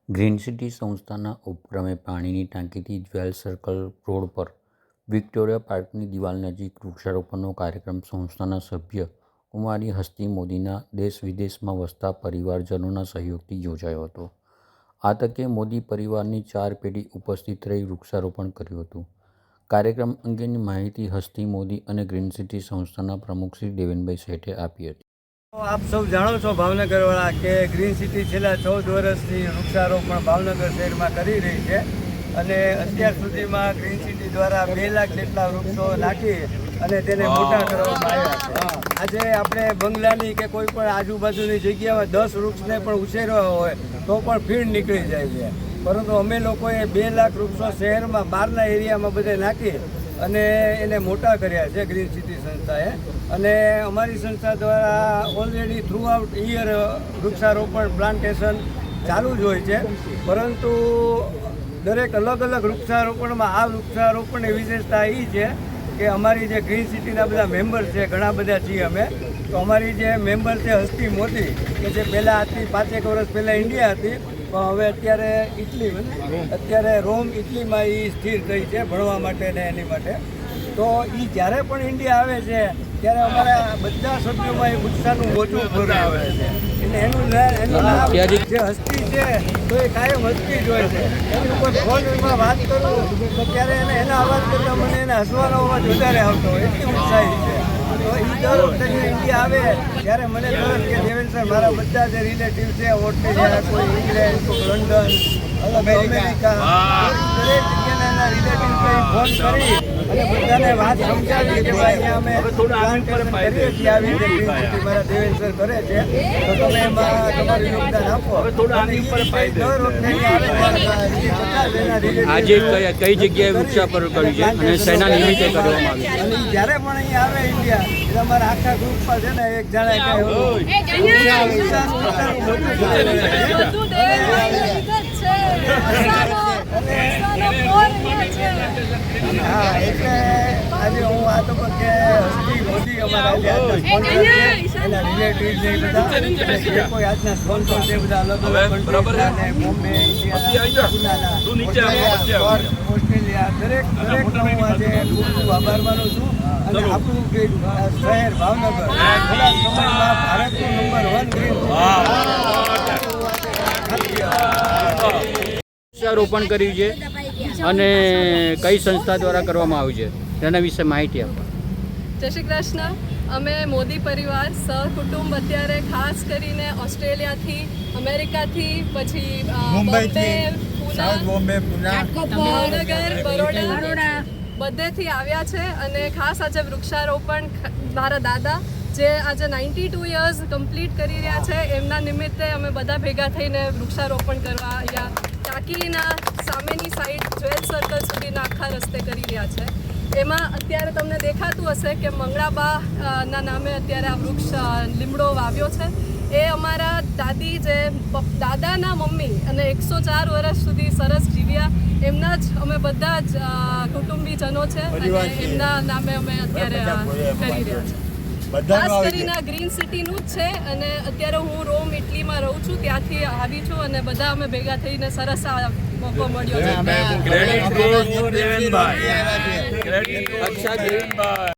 Green city સંસ્થાના ઉપક્રમે પાણીની ટાંકીથી જ્વેલ સર્કલ રોડ પર વિક્ટોરિયા પાર્કની દિવાલ નજીક વૃક્ષારોપણનો કાર્યક્રમ સંસ્થાના સભ્ય કુમારી હસ્તી મોદીના દેશ વિદેશમાં વસતા પરિવારજનોના સહયોગથી યોજાયો હતો। આ તકે મોદી પરિવારની 4 પેઢી ઉપસ્થિત રહી વૃક્ષારોપણ કર્યું હતું। કાર્યક્રમ અંગેની માહિતી હસ્તી મોદી અને ગ્રીન સિટી સંસ્થાના પ્રમુખ શ્રી દેવેનભાઈ શેઠે આપી હતી। આપ સૌ જાણો છો ભાવનગરવાળા કે ગ્રીન સિટી છેલ્લા 14 વર્ષથી વૃક્ષારોપણ ભાવનગર શહેરમાં કરી રહી છે અને અત્યાર સુધીમાં ગ્રીન સિટી દ્વારા 2 લાખ જેટલા વૃક્ષો નાખી અને તેને મોટા કરવામાં આવ્યા છે। આજે આપણે બંગલાની કે કોઈ પણ આજુબાજુની જગ્યામાં 10 વૃક્ષને પણ ઉછેરવા હોય તો પણ ફીણ નીકળી જાય છે, પરંતુ અમે લોકોએ 2 લાખ વૃક્ષો શહેરમાં બહારના એરિયામાં બધે નાખી અને એને મોટા કર્યા છે ગ્રીન સિટી સંસ્થાએ। અને અમારી સંસ્થા દ્વારા ઓલરેડી થ્રુ આઉટ યર વૃક્ષારોપણ પ્લાન્ટેશન ચાલુ જ હોય છે, પરંતુ દરેક અલગ અલગ વૃક્ષારોપણમાં આ વૃક્ષારોપણની વિશેષતા એ છે કે અમારી જે ગ્રીન સિટીના બધા મેમ્બર છે, ઘણા બધા છીએ અમે, તો અમારી જે મેમ્બર છે હસ્તી મોદી કે જે પહેલાં હતી 5 વર્ષ પહેલાં ઇન્ડિયા હતી, પણ હવે અત્યારે રોમ ઇટલીમાં એ સ્થિર થઈ છે ભણવા માટે ને એની માટે। તો એ જ્યારે પણ ઇન્ડિયા આવે છે ત્યારે અમારા બધા સભ્યોમાં એ ઉત્સાહનું મોજું ફોરાવે છે એટલે એનું નામ જે હસ્તી છે તો એ કાયમ હસ્તી જ હોય છે। એની ઉપર ફોનમાં વાત કરું તો ત્યારે એના અવાજ કરતાં મને એને હસવાનો અવાજ વધારે આવતો હોય, એટલી ઉત્સાહી છે। તો એ દર વખતે ઇન્ડિયા આવે ત્યારે મને તરત કે દેવેન સર મારા બધા જે રિલેટિવ છે ઓસ્ટ્રેલિયા, કોઈ ઇંગ્લેન્ડ, કોઈ લંડન, અમેરિકા, દરેક જગ્યાના એના રિલેટિવ ફોન કરી અને બધાને વાત સમજાવી કે ભાઈ અમે પ્લાન્ટેશન કરીએ છીએ, આવી રીતે ગ્રીન સિટી મારા દેવેન સર કરે છે, તો તમે એમાં તમારું યોગદાન આપો। દર વખતે આજે કઈ જગ્યાએ વૃક્ષારોપણ કર્યું છે અને શેના નિમિત્તે કરવામાં આવ્યું? અને જ્યારે પણ અહીંયા આવે ઇન્ડિયા એટલે અમારા આખા ગ્રુપમાં છે ને એક જણા હા, એટલે આજે હું આ તબક્કે હસ્તી મોદી અમારા એના રિલેટિવ છે બધા જે કોઈ આજના સ્પોન્સર છે બધા અલગ અલગ કન્ટ્રી બોમ્બે, ઇન્ડિયા, ઓસ્ટ્રેલિયા, દરેક હું આજે ખૂબ આભાર માનું છું। અને આપણું શહેર ભાવનગર થોડા સમયમાં ભારતનું નંબર 1 ગ્રીન વૃક્ષારોપણ કર્યું છે અને કઈ સંસ્થા દ્વારા કરવામાં આવ્યું છે તેના વિશે માહિતી આપો। જય શ્રી કૃષ્ણ। અમે મોદી પરિવાર સહકુટુંબ અત્યારે ખાસ કરીને ઓસ્ટ્રેલિયાથી, અમેરિકાથી, પછી બોમ્બે, પૂના, ભાવનગર, બરોડા બધેથી આવ્યા છે અને ખાસ આજે વૃક્ષારોપણ મારા દાદા જે આજે 92 યર્સ કમ્પ્લીટ કરી રહ્યા છે એમના નિમિત્તે અમે બધા ભેગા થઈને વૃક્ષારોપણ કરવા અહીંયા ટાંકીના સામેની સાઈડ જ્વેલ સર્કલ સુધીના આખા રસ્તે કરી રહ્યા છે। એમાં અત્યારે તમને દેખાતું હશે કે મંગળાબા ના નામે અત્યારે આ વૃક્ષ લીમડો વાવ્યો છે। એ અમારા દાદી જે દાદાના મમ્મી અને 104 વર્ષ સુધી સરસ જીવ્યા એમના જ અમે બધા જ કુટુંબીજનો છે અને એમના નામે અમે અત્યારે કરી રહ્યા છીએ। ખાસ કરીને ગ્રીન સિટીનું જ છે અને અત્યારે હું રોમ ઇટલીમાં રહું છું, ત્યાંથી આવી છું અને બધા અમે ભેગા થઈને સરસ આ મોકો મળ્યો છે।